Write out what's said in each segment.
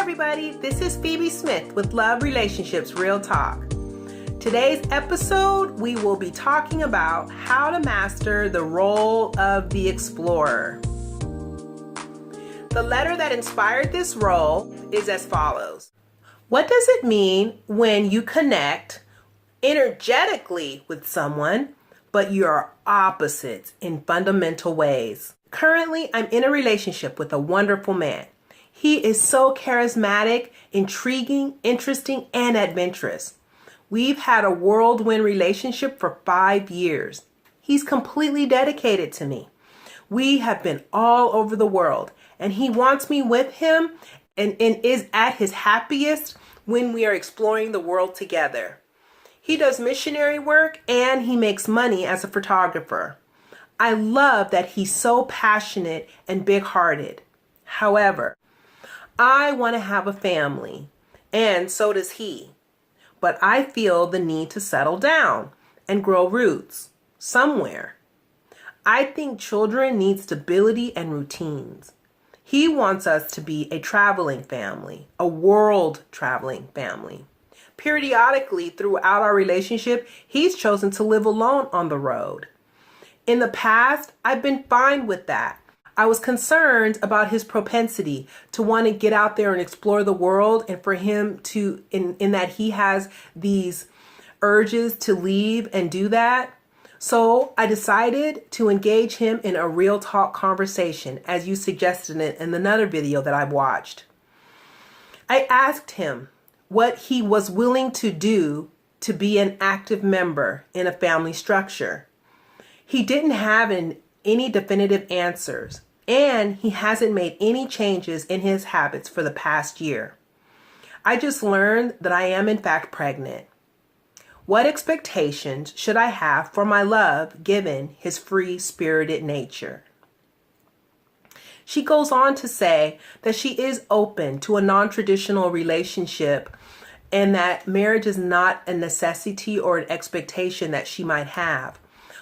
everybody, this is Phoebe Smith with Love Relationships Real Talk. Today's episode, we will be talking about how to master the role of the explorer. The letter that inspired this role is as follows. What does it mean when you connect energetically with someone, but you're opposites in fundamental ways? Currently, I'm in a relationship with a wonderful man. He is so charismatic, intriguing, interesting, and adventurous. We've had a whirlwind relationship for 5 years. He's completely dedicated to me. We have been all over the world, and he wants me with him and is at his happiest when we are exploring the world together. He does missionary work and he makes money as a photographer. I love that he's so passionate and big-hearted. However, I want to have a family, and so does he. But I feel the need to settle down and grow roots somewhere. I think children need stability and routines. He wants us to be a traveling family, a world traveling family. Periodically throughout our relationship, he's chosen to live alone on the road. In the past, I've been fine with that. I was concerned about his propensity to want to get out there and explore the world, and for him to, in that he has these urges to leave and do that. So I decided to engage him in a real talk conversation, as you suggested it in another video that I've watched. I asked him what he was willing to do to be an active member in a family structure. He didn't have any definitive answers, and he hasn't made any changes in his habits for the past year. I just learned that I am in fact pregnant. What expectations should I have for my love given his free-spirited nature? She goes on to say that she is open to a non-traditional relationship and that marriage is not a necessity or an expectation that she might have.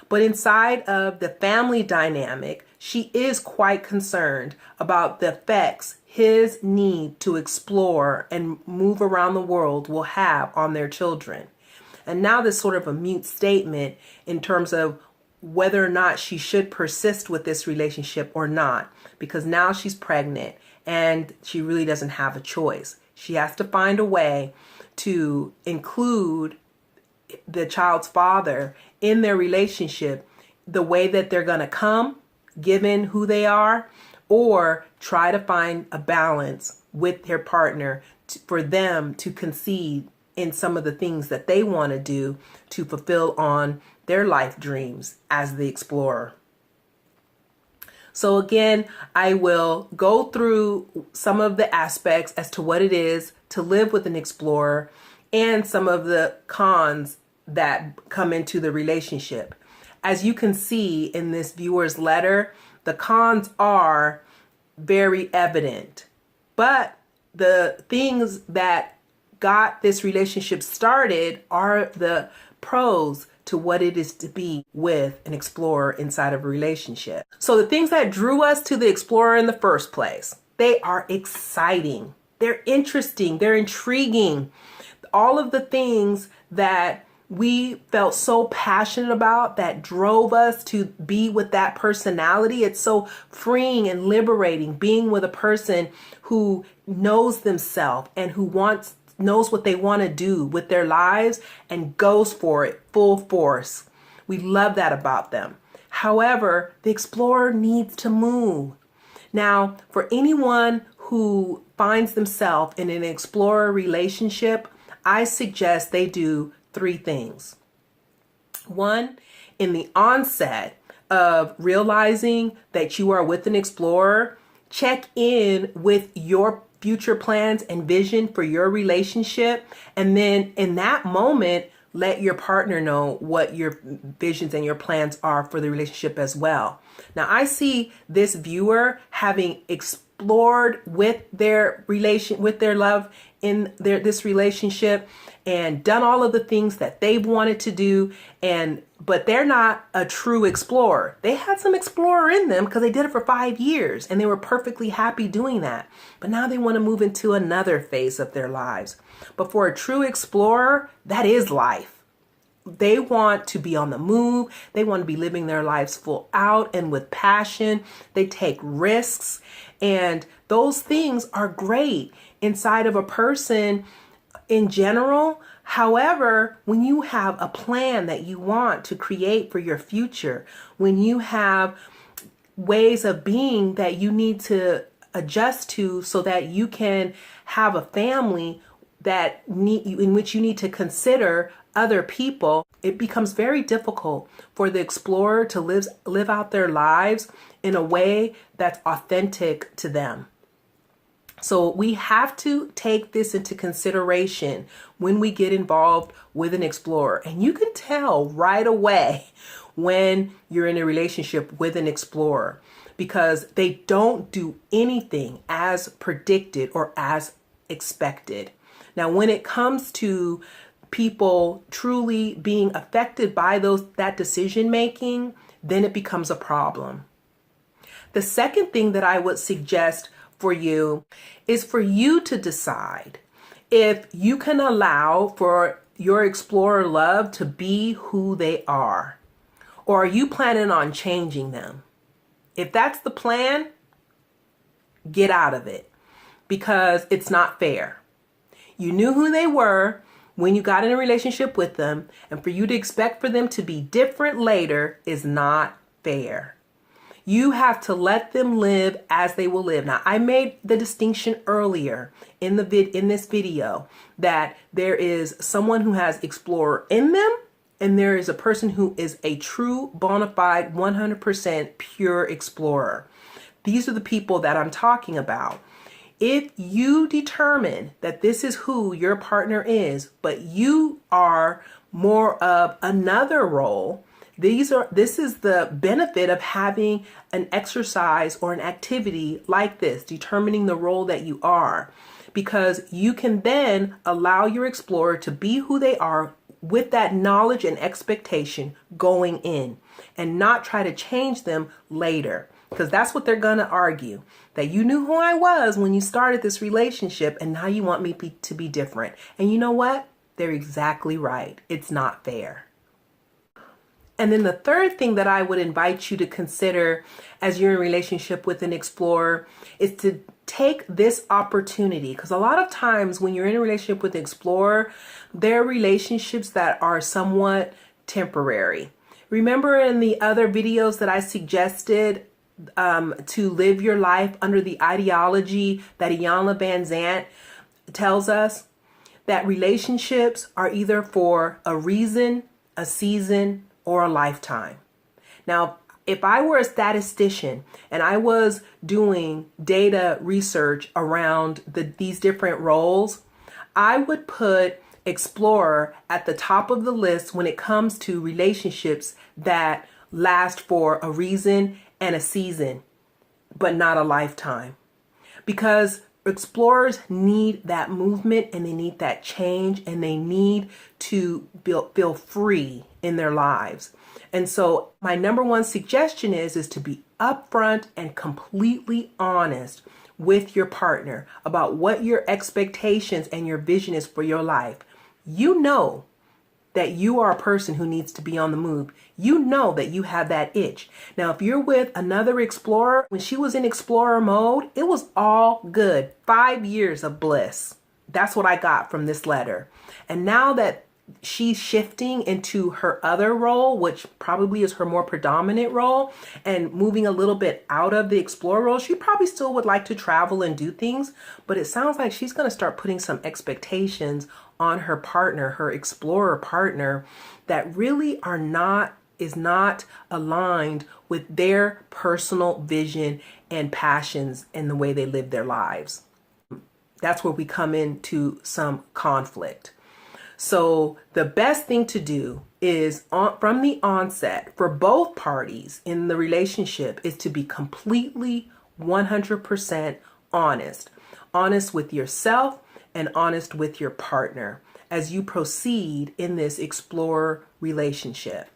But inside of the family dynamic, she is quite concerned about the effects his need to explore and move around the world will have on their children. And now this sort of a mute statement in terms of whether or not she should persist with this relationship or not, because now she's pregnant and she really doesn't have a choice. She has to find a way to include the child's father in their relationship, the way that they're going to come, given who they are, or try to find a balance with their partner for them to concede in some of the things that they want to do to fulfill on their life dreams as the explorer. So again, I will go through some of the aspects as to what it is to live with an explorer and some of the cons that come into the relationship. As you can see in this viewer's letter, the cons are very evident, but the things that got this relationship started are the pros to what it is to be with an explorer inside of a relationship. So the things that drew us to the explorer in the first place, they are exciting, they're interesting, they're intriguing. All of the things that we felt so passionate about that drove us to be with that personality. It's so freeing and liberating being with a person who knows themselves and who knows what they want to do with their lives and goes for it full force. We love that about them. However, the explorer needs to move. Now, for anyone who finds themselves in an explorer relationship, I suggest they do 3 things. 1, in the onset of realizing that you are with an explorer, check in with your future plans and vision for your relationship. And then in that moment, let your partner know what your visions and your plans are for the relationship as well. Now, I see this viewer having explored explored with their love in this relationship and done all of the things that they've wanted to do, but they're not a true explorer. They had some explorer in them because they did it for 5 years and they were perfectly happy doing that. But now they want to move into another phase of their lives. But for a true explorer, that is life. They want to be on the move. They want to be living their lives full out and with passion. They take risks, and those things are great inside of a person in general. However, when you have a plan that you want to create for your future, when you have ways of being that you need to adjust to so that you can have a family in which you need to consider other people, it becomes very difficult for the explorer to live out their lives in a way that's authentic to them. So we have to take this into consideration when we get involved with an explorer. And you can tell right away when you're in a relationship with an explorer, because they don't do anything as predicted or as expected. Now, when it comes to people truly being affected by that decision making, then it becomes a problem. The second thing that I would suggest for you is for you to decide if you can allow for your explorer love to be who they are, or are you planning on changing them? If that's the plan, get out of it, because it's not fair. You knew who they were when you got in a relationship with them, and for you to expect for them to be different later is not fair. You have to let them live as they will live. Now, I made the distinction earlier in this video that there is someone who has explorer in them, and there is a person who is a true, bona fide, 100% pure explorer. These are the people that I'm talking about. If you determine that this is who your partner is, but you are more of another role, this is the benefit of having an exercise or an activity like this, determining the role that you are, because you can then allow your explorer to be who they are with that knowledge and expectation going in, and not try to change them later. Because that's what they're going to argue, that you knew who I was when you started this relationship and now you want me to be different. And you know what? They're exactly right. It's not fair. And then the third thing that I would invite you to consider as you're in a relationship with an explorer is to take this opportunity. Because a lot of times when you're in a relationship with an explorer, there are relationships that are somewhat temporary. Remember in the other videos that I suggested to live your life under the ideology that Iyanla Vanzant tells us, that relationships are either for a reason, a season, or a lifetime. Now, if I were a statistician and I was doing data research around these different roles, I would put explorer at the top of the list when it comes to relationships that last for a reason and a season, but not a lifetime. Because explorers need that movement, and they need that change, and they need to feel free in their lives. And so my number one suggestion is to be upfront and completely honest with your partner about what your expectations and your vision is for your life. You know that you are a person who needs to be on the move. You know that you have that itch. Now, if you're with another explorer, when she was in explorer mode, it was all good. 5 years of bliss. That's what I got from this letter. And now that she's shifting into her other role, which probably is her more predominant role, and moving a little bit out of the explorer role, she probably still would like to travel and do things, but it sounds like she's going to start putting some expectations on her partner, her explorer partner, that really is not aligned with their personal vision and passions and the way they live their lives. That's where we come into some conflict. So the best thing to do is from the onset for both parties in the relationship is to be completely 100% honest. Honest with yourself and honest with your partner as you proceed in this explorer relationship.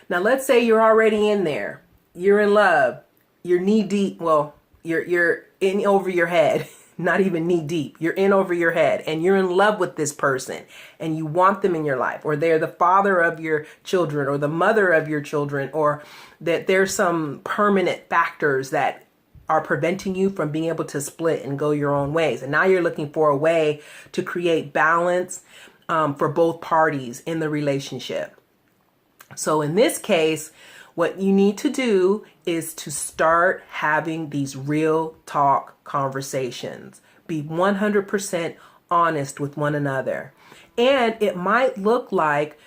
Now, let's say you're already in there. You're in love. You're knee deep. Well, you're in over your head. Not even knee deep. You're in over your head and you're in love with this person and you want them in your life, or they're the father of your children or the mother of your children, or that there's some permanent factors that are preventing you from being able to split and go your own ways. And now you're looking for a way to create balance for both parties in the relationship. So in this case, what you need to do is to start having these real talk conversations. Be 100% honest with one another. And it might look like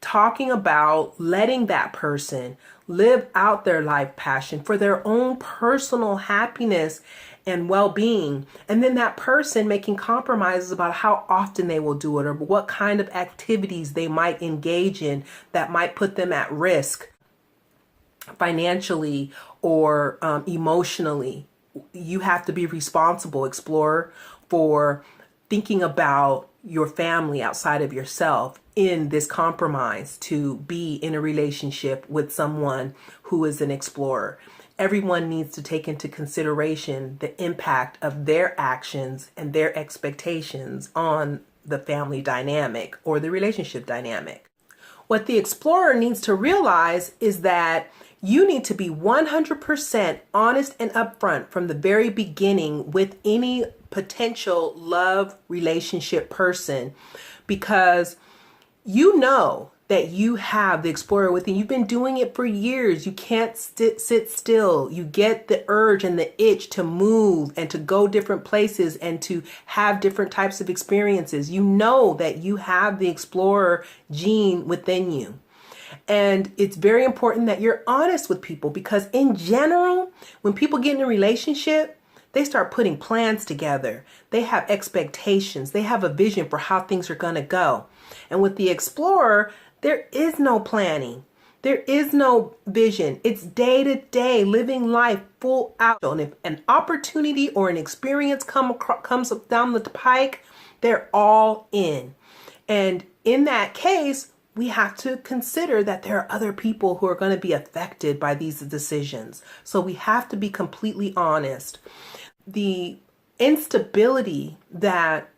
talking about letting that person live out their life passion for their own personal happiness and well-being. And then that person making compromises about how often they will do it or what kind of activities they might engage in that might put them at risk financially or emotionally. You have to be responsible, explorer, for thinking about your family outside of yourself in this compromise to be in a relationship with someone who is an explorer. Everyone needs to take into consideration the impact of their actions and their expectations on the family dynamic or the relationship dynamic. What the explorer needs to realize is that you need to be 100% honest and upfront from the very beginning with any potential love relationship person, because you know that you have the explorer within. You've been doing it for years. You can't sit still. You get the urge and the itch to move and to go different places and to have different types of experiences. You know that you have the explorer gene within you. And it's very important that you're honest with people, because in general, when people get in a relationship, they start putting plans together. They have expectations. They have a vision for how things are going to go. And with the explorer, there is no planning. There is no vision. It's day to day living life full out. And if an opportunity or an experience comes down the pike, they're all in. And in that case, we have to consider that there are other people who are going to be affected by these decisions. So we have to be completely honest. The instability that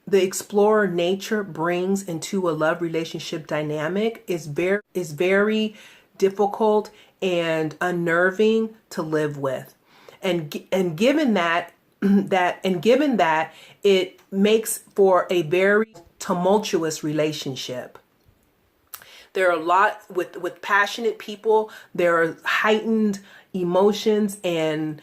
the explorer nature brings into a love relationship dynamic is very difficult and unnerving to live with. And given that it makes for a very tumultuous relationship. There are a lot with passionate people. There are heightened emotions and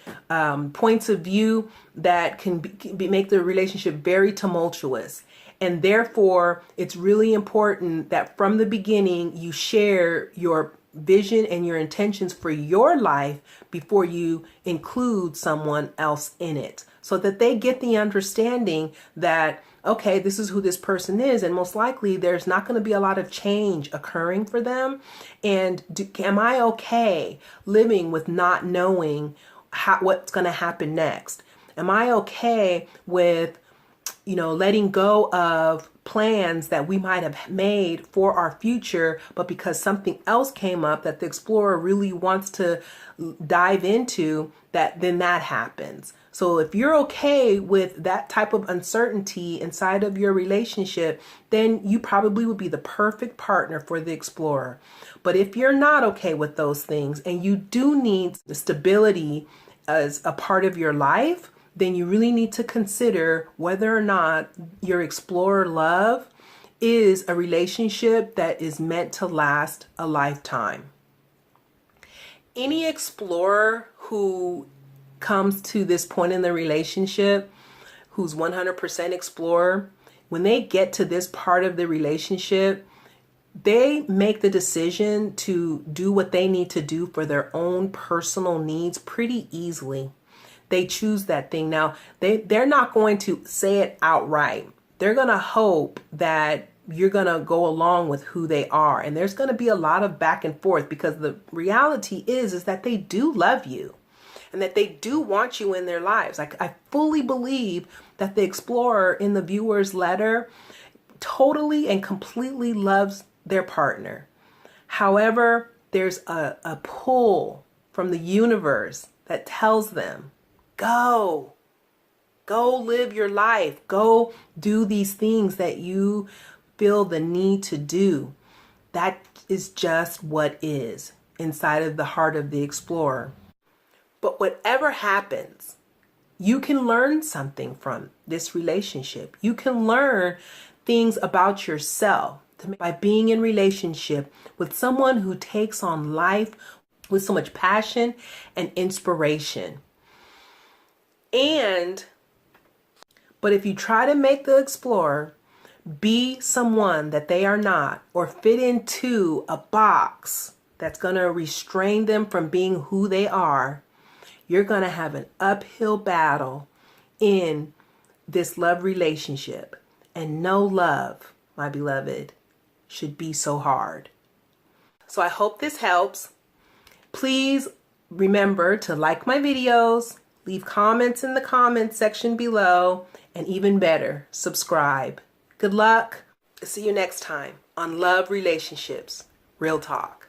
points of view that can make the relationship very tumultuous. And therefore, it's really important that from the beginning, you share your vision and your intentions for your life before you include someone else in it, so that they get the understanding that, okay, this is who this person is, and most likely there's not going to be a lot of change occurring for them. And am I okay living with not knowing what's going to happen next? Am I okay with, letting go of plans that we might have made for our future, but because something else came up that the explorer really wants to dive into, then that happens. So if you're okay with that type of uncertainty inside of your relationship, then you probably would be the perfect partner for the explorer. But if you're not okay with those things and you do need stability as a part of your life, then you really need to consider whether or not your explorer love is a relationship that is meant to last a lifetime. Any explorer who comes to this point in the relationship, who's 100% explorer, when they get to this part of the relationship, they make the decision to do what they need to do for their own personal needs pretty easily. They choose that thing. Now, they're not going to say it outright. They're going to hope that you're going to go along with who they are. And there's going to be a lot of back and forth, because the reality is that they do love you. and that they do want you in their lives. Like, I fully believe that the explorer in the viewer's letter totally and completely loves their partner. However, there's a pull from the universe that tells them, go live your life. Go do these things that you feel the need to do. That is just what is inside of the heart of the explorer. But whatever happens, you can learn something from this relationship. You can learn things about yourself by being in relationship with someone who takes on life with so much passion and inspiration. But if you try to make the explorer be someone that they are not, or fit into a box that's going to restrain them from being who they are, you're going to have an uphill battle in this love relationship. And no love, my beloved, should be so hard. So I hope this helps. Please remember to like my videos, leave comments in the comments section below, and even better, subscribe. Good luck. See you next time on Love Relationships, Real Talk.